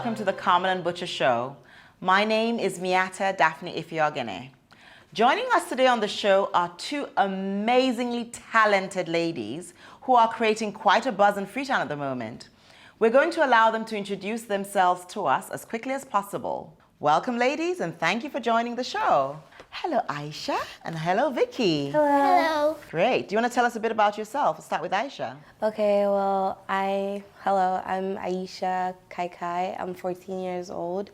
welcome to the Carmel and Butcher show. My name is Miata Daphne Efe-Oghene. Joining us today on the show are two amazingly talented ladies who are creating quite a buzz in Freetown at the moment. We're going to allow them to introduce themselves to us as quickly as possible. Welcome, ladies, and thank you for joining the show. Hello, Aisha, and hello, Vicky. Hello. Hello. Great. Do you want to tell us a bit about yourself? We'll start with Aisha. Okay, well, I'm Aisha Kai. I'm 14 years old.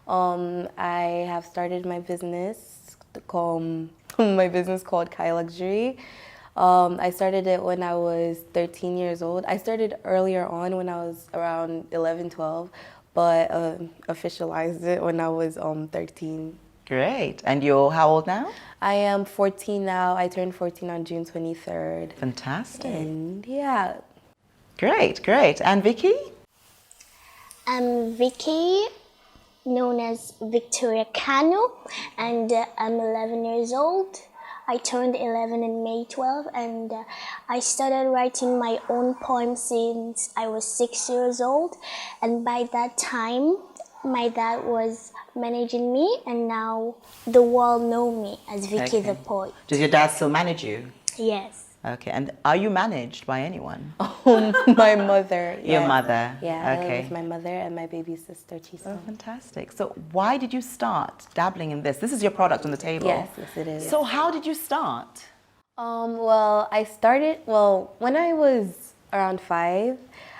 I have started my business called KaiLuxury. I started it when I was 13 years old. I started earlier on when I was around 11, 12, but officialized it when I was 13. Great. And you're how old now? I am 14 now. I turned 14 on June 23rd. Fantastic. And yeah. Great, great. And Vicky? I'm Vicky, known as Victoria Cano, and I'm 11 years old. I turned 11 in May 12, and I started writing my own poems since I was 6 years old. And by that time, my dad was managing me, and now the world know me as Vicky the poet. Does your dad still manage you? Yes. Okay, and are you managed by anyone? My mother. Your mother? Yeah, I okay. live with my mother and my baby sister, Chisa. Oh, fantastic. So why did you start dabbling in this? This is your product on the table. Yes, it is. So how did you start? Well, I started, when I was around 5,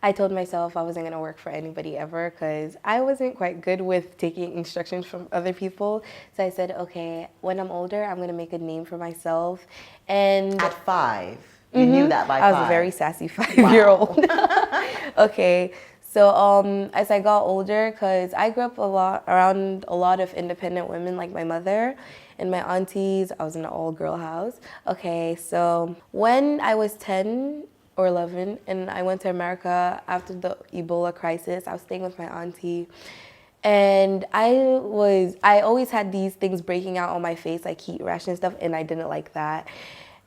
I told myself I wasn't going to work for anybody ever because I wasn't quite good with taking instructions from other people. So I said, okay, when I'm older, I'm going to make a name for myself. And at 5? You knew that by 5? I was a very sassy 5-year-old. Okay, so as I got older, because I grew up around a lot of independent women like my mother and my aunties. I was in an all-girl house. Okay, so when I was 10, or 11, and I went to America after the Ebola crisis. I was staying with my auntie, and I always had these things breaking out on my face, like heat rash and stuff, and I didn't like that.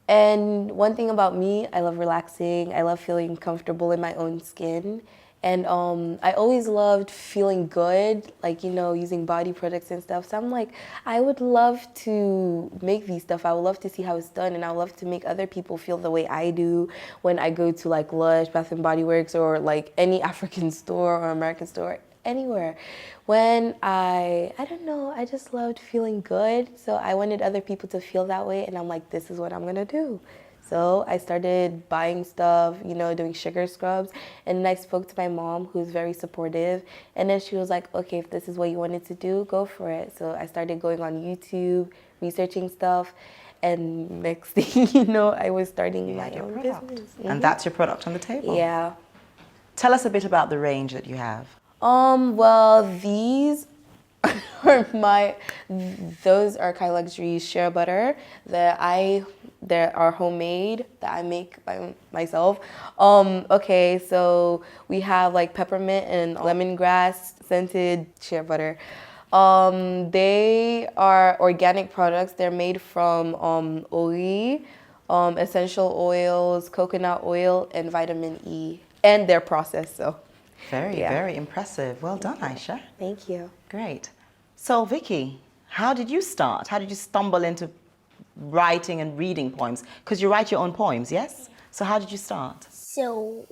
And one thing about me, I love relaxing. I love feeling comfortable in my own skin. And I always loved feeling good, like, using body products and stuff. So I'm like, I would love to make these stuff. I would love to see how it's done. And I would love to make other people feel the way I do when I go to like Lush, Bath & Body Works, or like any African store or American store, anywhere. When I don't know, I just loved feeling good. So I wanted other people to feel that way. And I'm like, this is what I'm going to do. So I started buying stuff, doing sugar scrubs, and then I spoke to my mom, who's very supportive, and then she was like, okay, if this is what you wanted to do, go for it. So I started going on YouTube, researching stuff, and next thing you know, I was starting my own business. Mm-hmm. And that's your product on the table? Yeah. Tell us a bit about the range that you have. Well, these are those are KaiLuxury shea butter that are homemade, that I make by myself. Okay, so we have like peppermint and lemongrass scented shea butter. They are organic products. They're made from oli, essential oils, coconut oil, and vitamin E, and they're processed. So very impressive. Well done, Aisha. Thank you. Great. So Vicky, how did you start? How did you stumble into writing and reading poems? Because you write your own poems, yes? So how did you start? So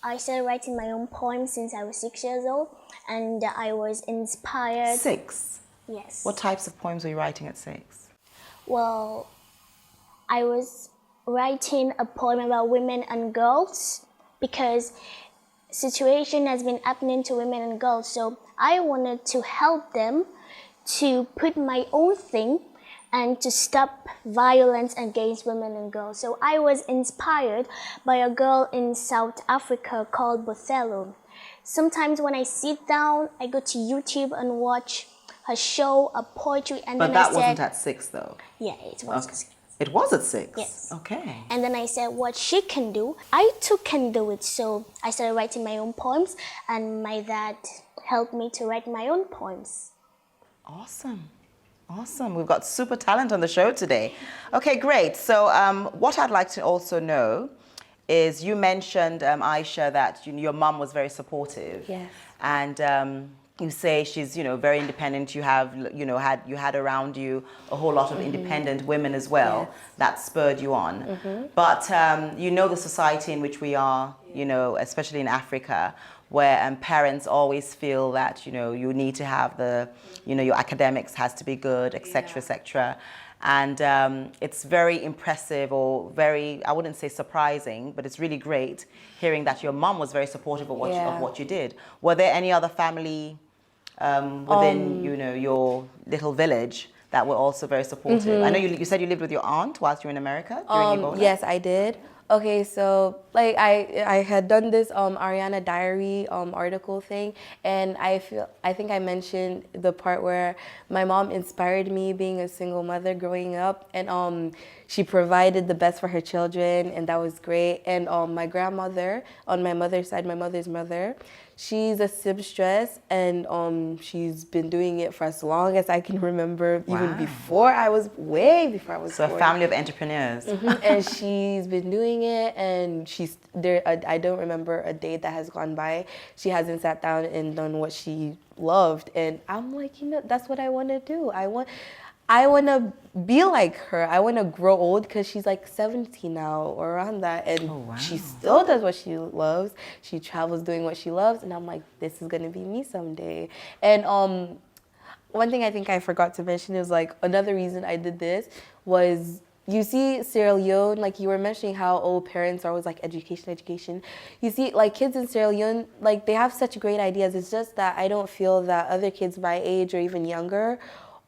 I started writing my own poems since I was 6 years old, and I was inspired. 6? Yes. What types of poems were you writing at 6? Well, I was writing a poem about women and girls because situation has been happening to women and girls, so I wanted to help them to put my own thing and to stop violence against women and girls. So I was inspired by a girl in South Africa called Bothello. Sometimes when I sit down, I go to YouTube and watch her show, a poetry, and but then that wasn't at 6 though? Yeah, it was. Okay. It was at 6? Yes. Okay. And then I said what she can do, I too can do it. So I started writing my own poems, and my dad helped me to write my own poems. Awesome. Awesome. We've got super talent on the show today. Okay, great. So what I'd like to also know is you mentioned, Aisha, that your mum was very supportive. Yes. And You say she's, very independent. You have, you had around you a whole lot of independent women as well Yes. that spurred you on. But the society in which we are, especially in Africa, where parents always feel that, you need to have your academics has to be good, etc., etc. And it's very impressive, or very, I wouldn't say surprising, but it's really great hearing that your mom was very supportive of what you did. Were there any other family within your little village that were also very supportive? I know you said you lived with your aunt whilst you were in America during Ebola. Yes, I did. Okay, so like I had done this Ariana Diary article thing, and I think I mentioned the part where my mom inspired me being a single mother growing up, and she provided the best for her children, and that was great. And my grandmother on my mother's side, my mother's mother, she's a seamstress, and she's been doing it for as long as I can remember, even way before I was So born. a family of entrepreneurs. And she's been doing it, and she's there. I don't remember a day that has gone by she hasn't sat down and done what she loved. And I'm like, that's what I want to do. I want to be like her. I want to grow old, because she's like 70 now or around that. And she still does what she loves. She travels doing what she loves. And I'm like, this is going to be me someday. And one thing I think I forgot to mention is like another reason I did this was, you see Sierra Leone, like you were mentioning how old parents are always like education. You see like kids in Sierra Leone, like they have such great ideas. It's just that I don't feel that other kids my age or even younger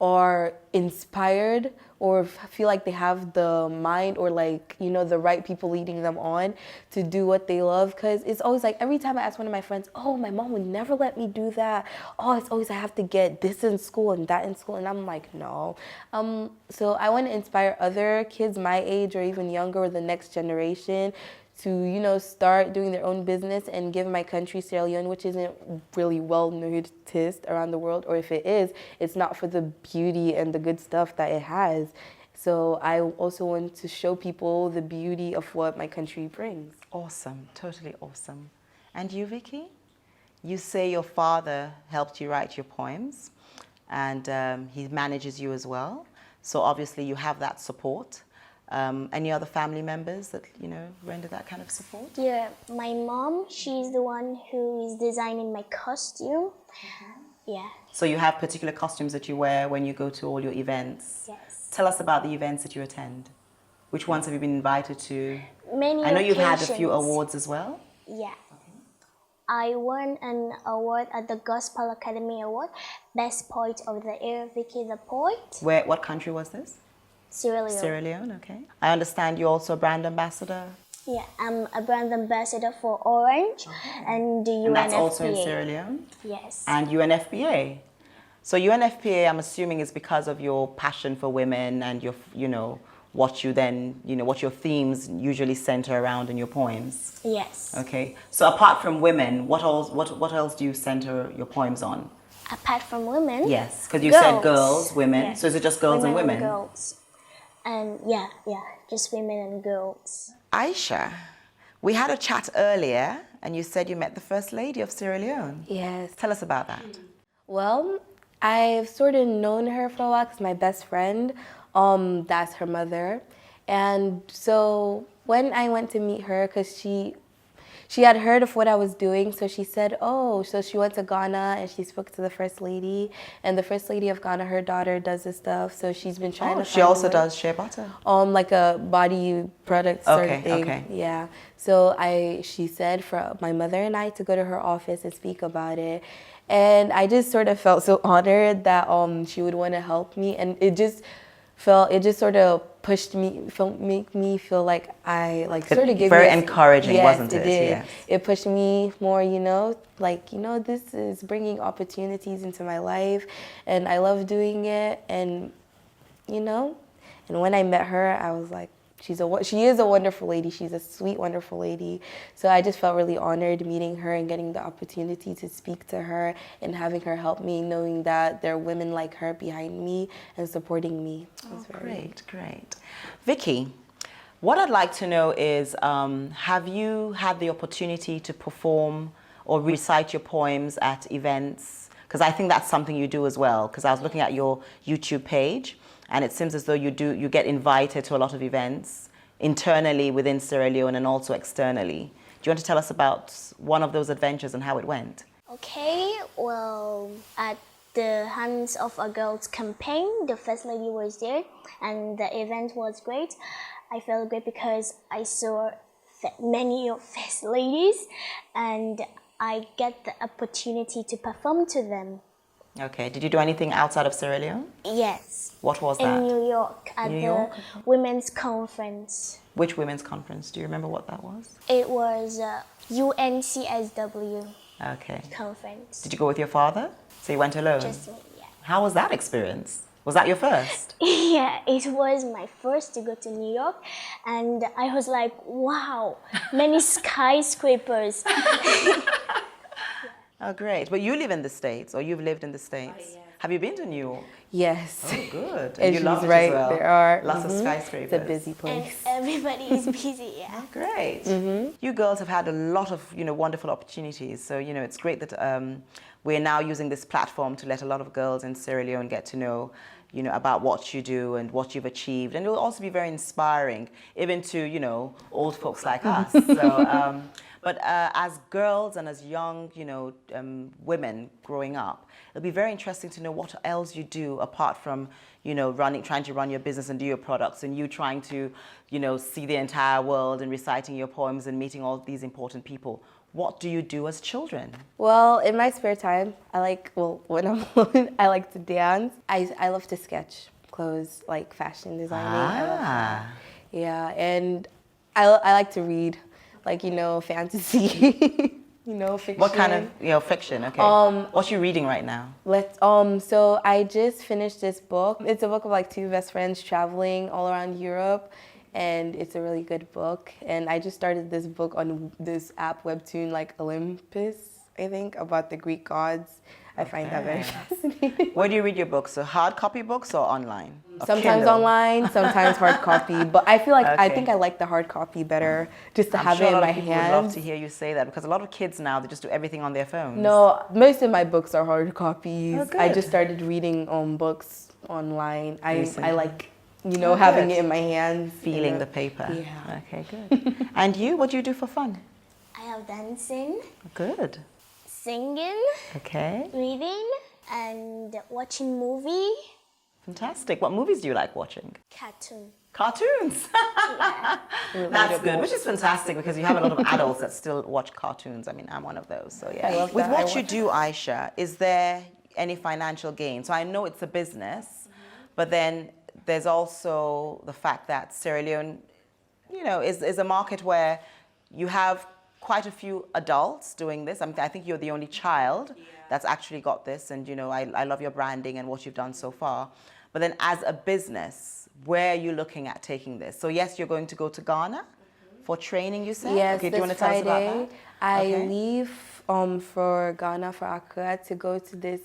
are inspired or feel like they have the mind or like, the right people leading them on to do what they love. Because it's always like, every time I ask one of my friends, oh, my mom would never let me do that. Oh, it's always I have to get this in school and that in school. And I'm like, no. So I want to inspire other kids my age or even younger, or the next generation, to, start doing their own business and give my country, Sierra Leone, which isn't really well noticed around the world, or if it is, it's not for the beauty and the good stuff that it has. So I also want to show people the beauty of what my country brings. Awesome, totally awesome. And you, Vicky? You say your father helped you write your poems, and he manages you as well. So obviously you have that support. Any other family members that, render that kind of support? Yeah, my mom, she's the one who is designing my costume. Yeah. So you have particular costumes that you wear when you go to all your events? Yes. Tell us about the events that you attend. Which ones have you been invited to? Many I know you've had a occasions. few awards as well. Yeah. I won an award at the Gospel Academy Award, Best Poet of the Year, Vicky the Poet. What country was this? Sierra Leone. Sierra Leone, okay. I understand you're also a brand ambassador. Yeah, I'm a brand ambassador for Orange and the UNFPA. And that's also in Sierra Leone? Yes. And UNFPA. So UNFPA, I'm assuming, is because of your passion for women and your, what your themes usually center around in your poems. Yes. Okay. So apart from women, what else do you center your poems on? Apart from women? Yes, because you said girls, women. Yes. So is it just girls and women? And girls. And yeah, just women and girls. Aisha, we had a chat earlier, and you said you met the First Lady of Sierra Leone. Yes. Tell us about that. Well, I've sort of known her for a while because my best friend, that's her mother. And so when I went to meet her, because she had heard of what I was doing, so she said, oh, so she went to Ghana and she spoke to the First Lady. And the First Lady of Ghana, her daughter does this stuff, so she's been trying to she also does shea butter? Like a body product sort of thing. Okay. Yeah. So she said for my mother and I to go to her office and speak about it. And I just sort of felt so honored that she would want to help me. And it just sort of pushed me, make me feel like I sort of gave very me encouraging, yes, wasn't it? It did. Yes. It pushed me more, this is bringing opportunities into my life, and I love doing it. And and when I met her, I was like, she is a wonderful lady. She's a sweet, wonderful lady. So I just felt really honored meeting her and getting the opportunity to speak to her and having her help me, knowing that there are women like her behind me and supporting me. Great. Vicky, what I'd like to know is, have you had the opportunity to perform or recite your poems at events? Because I think that's something you do as well. Because I was looking at your YouTube page, and it seems as though you get invited to a lot of events internally within Sierra Leone and also externally. Do you want to tell us about one of those adventures and how it went? Okay, well, at the Hands of a Girls campaign, the First Lady was there, and the event was great. I felt great because I saw many First Ladies, and I get the opportunity to perform to them. Okay. Did you do anything outside of Sierra Leone? Yes. What was that? In New York at New the York? Women's Conference. Which women's conference? Do you remember what that was? It was UNCSW Okay. conference. Did you go with your father? So you went alone? Just me, yeah. How was that experience? Was that your first? Yeah, it was my first to go to New York, and I was like, wow, many skyscrapers. Oh, great. But you live in the States, or you've lived in the States. Have you been to New York? Yes. Oh, good. And you she's love it right, as well. there are. Lots of skyscrapers. It's a busy And place. everybody is busy, yeah. Great. You girls have had a lot of, wonderful opportunities. So, it's great that we're now using this platform to let a lot of girls in Sierra Leone get to know, about what you do and what you've achieved. And it will also be very inspiring, even to, old folks like us. So, but as girls and as young, women growing up, it'll be very interesting to know what else you do apart from, trying to run your business and do your products, and you trying to, see the entire world and reciting your poems and meeting all these important people. What do you do as children? Well, in my spare time, when I'm alone, I like to dance. I love to sketch clothes, like fashion designing. I love that. Yeah, and I like to read, like, fantasy, fiction. What kind of, fiction? Okay. What are you reading right now? So I just finished this book. It's a book of like two best friends traveling all around Europe, and it's a really good book. And I just started this book on this app webtoon, like Olympus, I think, about the Greek gods. I find that very fascinating. Where do you read your books? So hard copy books or online? Or Sometimes Kindle? online, sometimes hard copy. But I feel like I Okay. think I like the hard copy better, just to I'm have sure it in a lot my of people would love hands. to hear you say that, because a lot of kids now, they just do everything on their phones. No, most of my books are hard copies. Oh, I good. just started reading books online. I Recently. like, Oh, having good. it in my hands. Feeling the paper. Yeah. Okay, good. And you, what do you do for fun? I have dancing, Good. singing, Okay. reading, and watching movie, Fantastic. What movies do you like watching? cartoon. Cartoons. That's good, which is fantastic because you have a lot of adults that still watch cartoons. I mean, I'm one of those, so yeah. I love With that. what you do, Aisha, is there any financial gain? So I know it's a business, but then there's also the fact that Sierra Leone, is a market where you have quite a few adults doing this. I think you're the only child that's actually got this, and I love your branding and what you've done so far. But then as a business, where are you looking at taking this? So yes, you're going to go to Ghana for training, you said? Yes, Okay, do this you want to tell us about Friday, that? I Okay. leave for Ghana, for Accra, to go to this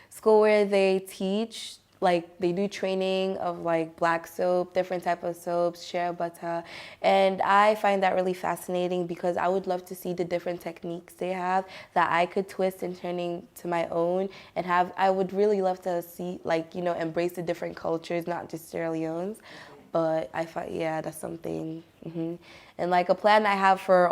school where they teach, like, they do training of like black soap, different type of soaps, shea butter, and I find that really fascinating because I would love to see the different techniques they have that I could twist and turning to my own, and I would really love to see, like, embrace the different cultures, not just Sierra Leone's. But I thought, yeah, that's something. And like a plan I have for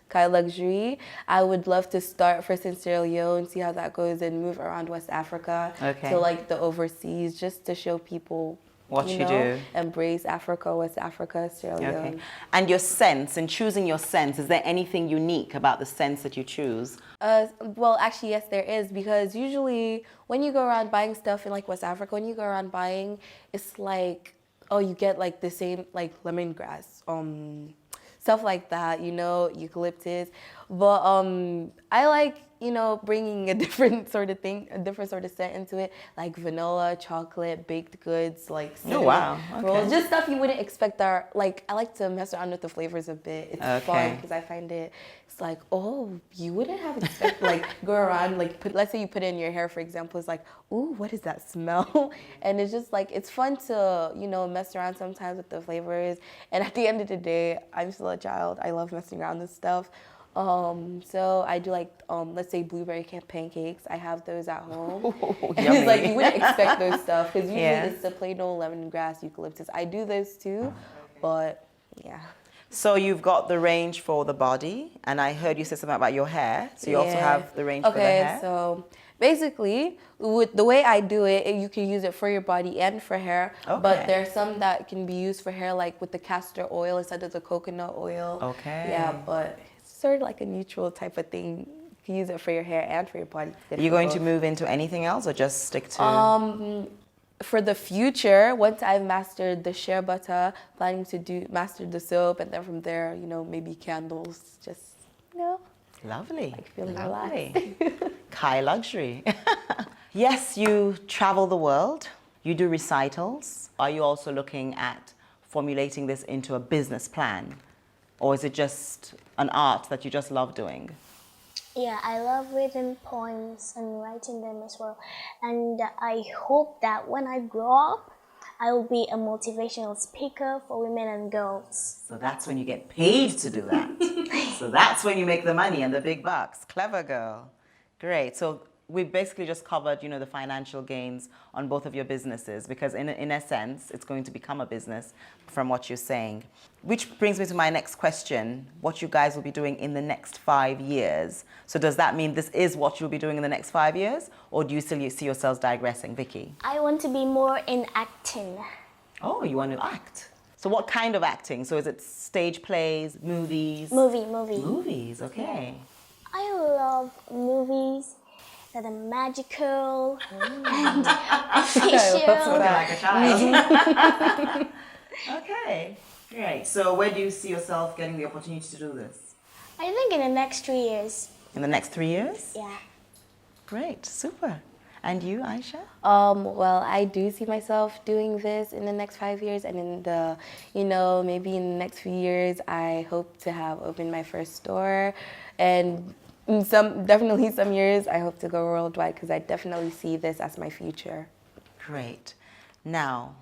KaiLuxury, I would love to start first in Sierra Leone, see how that goes, and move around West Africa Okay. to like the overseas, just to show people What you do. embrace Africa, West Africa, Sierra Leone. Okay. And your scents, in choosing your scents, is there anything unique about the scents that you choose? Well, actually, yes, there is, because usually when you go around buying stuff in like West Africa, when you go around buying, it's like, oh, you get like the same, like lemongrass, stuff like that, eucalyptus. But I like, bringing a different sort of thing, a different sort of scent into it, like vanilla, chocolate, baked goods, like Oh, wow. rolls, Okay. just stuff you wouldn't expect. I like to mess around with the flavors a bit. It's Okay. fun because I find it's like, oh, you wouldn't have expected, like, go around, like, let's say you put it in your hair, for example, it's like, ooh, what is that smell? And it's just like, it's fun to, mess around sometimes with the flavors. And at the end of the day, I'm still a child. I love messing around with stuff. So I do like, let's say blueberry pancakes. I have those at home. And Yummy. it's like, you wouldn't expect those stuff because usually Yeah. it's the plain old lemongrass, eucalyptus. I do those too, but yeah. So you've got the range for the body, and I heard you say something about your hair. So you also Yeah. have the range for the hair. Okay, so basically, with the way I do it, you can use it for your body and for hair. Okay. But there's some that can be used for hair, like with the castor oil instead of the coconut oil. Okay. Yeah, but it's sort of like a neutral type of thing. You can use it for your hair and for your body. Are you going to move into anything else, or just stick to? For the future, once I've mastered the shea butter, planning to master the soap, and then from there, maybe candles, just, Lovely. like feeling Lovely. relaxed. KaiLuxury. Yes, you travel the world. You do recitals. Are you also looking at formulating this into a business plan? Or is it just an art that you just love doing? Yeah, I love reading poems and writing them as well. And I hope that when I grow up, I will be a motivational speaker for women and girls. So that's when you get paid to do that. So that's when you make the money and the big bucks. Clever girl. Great. So we basically just covered, the financial gains on both of your businesses, because in essence, it's going to become a business from what you're saying. Which brings me to my next question, what you guys will be doing in the next 5 years. So does that mean this is what you'll be doing in the next 5 years, or do you still see yourselves digressing, Vicky? I want to be more in acting. Oh, you want to act. So what kind of acting? So is it stage plays, movies? Movie. Movies, okay. I love movies that are magical and official. Like a child. Okay, great. So where do you see yourself getting the opportunity to do this? I think in the next 3 years. In the next 3 years? Yeah. Great, super. And you, Aisha? Well, I do see myself doing this in the next 5 years, and in the, maybe in the next few years, I hope to have opened my first store, and definitely some years, I hope to go worldwide, because I definitely see this as my future. Great. Now,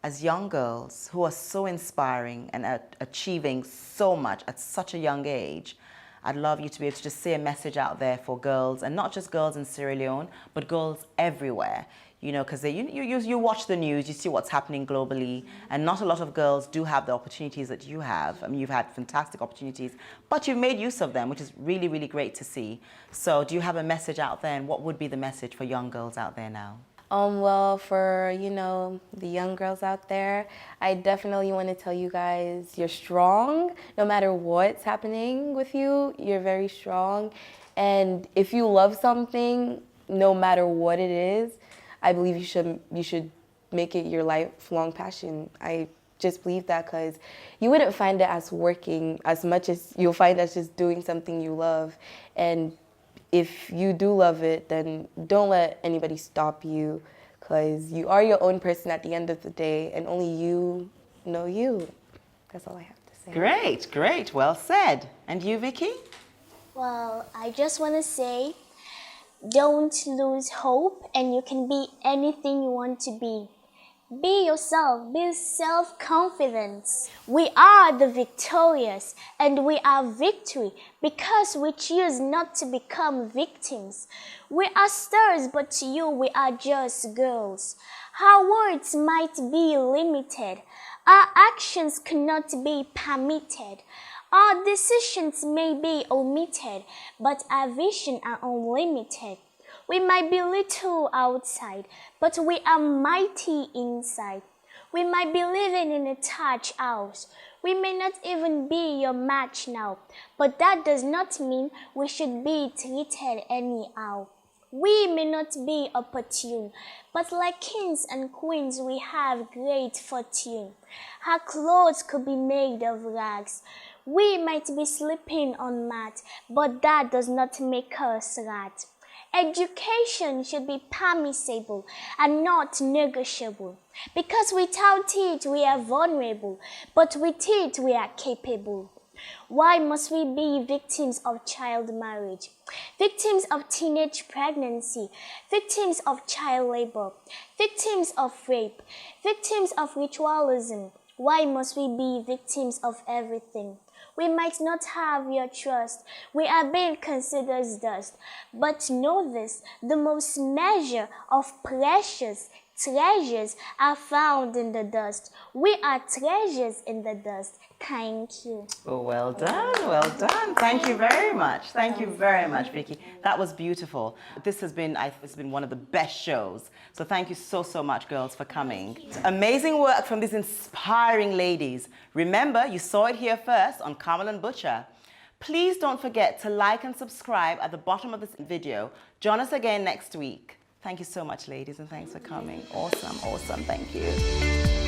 as young girls who are so inspiring and achieving so much at such a young age, I'd love you to be able to just say a message out there for girls, and not just girls in Sierra Leone, but girls everywhere. Because you watch the news, you see what's happening globally, and not a lot of girls do have the opportunities that you have. I mean, you've had fantastic opportunities, but you've made use of them, which is really, really great to see. So do you have a message out there, and what would be the message for young girls out there now? Well, for, the young girls out there, I definitely want to tell you guys you're strong. No matter what's happening with you, you're very strong. And if you love something, no matter what it is, I believe you should make it your lifelong passion. I just believe that, because you wouldn't find it as working as much as you'll find as just doing something you love. And if you do love it, then don't let anybody stop you, because you are your own person at the end of the day, and only you know you. That's all I have to say. Great. Well said. And you, Vicky? Well, I just want to say, don't lose hope, and you can be anything you want to be. Be yourself, be self-confident. We are the victorious, and we are victory, because we choose not to become victims. We are stars, but to you we are just girls. Our words might be limited. Our actions cannot be permitted. Our decisions may be omitted, but our vision are unlimited. We might be little outside, but we are mighty inside. We might be living in a thatched house. We may not even be your match now, but that does not mean we should be treated anyhow. We may not be opportune, but like kings and queens we have great fortune. Our clothes could be made of rags. We might be sleeping on mat, but that does not make us rat. Education should be permissible and not negotiable, because without it we are vulnerable, but with it we are capable. Why must we be victims of child marriage, victims of teenage pregnancy, victims of child labor, victims of rape, victims of ritualism? Why must we be victims of everything? We might not have your trust. We are being considered as dust. But know this, the most measure of precious treasures are found in the dust. We are treasures in the dust. Thank you. Oh, well done, well done. Thank you very much. Thank you very much, Vicky. That was beautiful. This has been, it's been one of the best shows. So thank you so, so much, girls, for coming. Amazing work from these inspiring ladies. Remember, you saw it here first on Carmel and Butcher. Please don't forget to like and subscribe at the bottom of this video. Join us again next week. Thank you so much, ladies, and thanks for coming. Awesome, awesome. Thank you.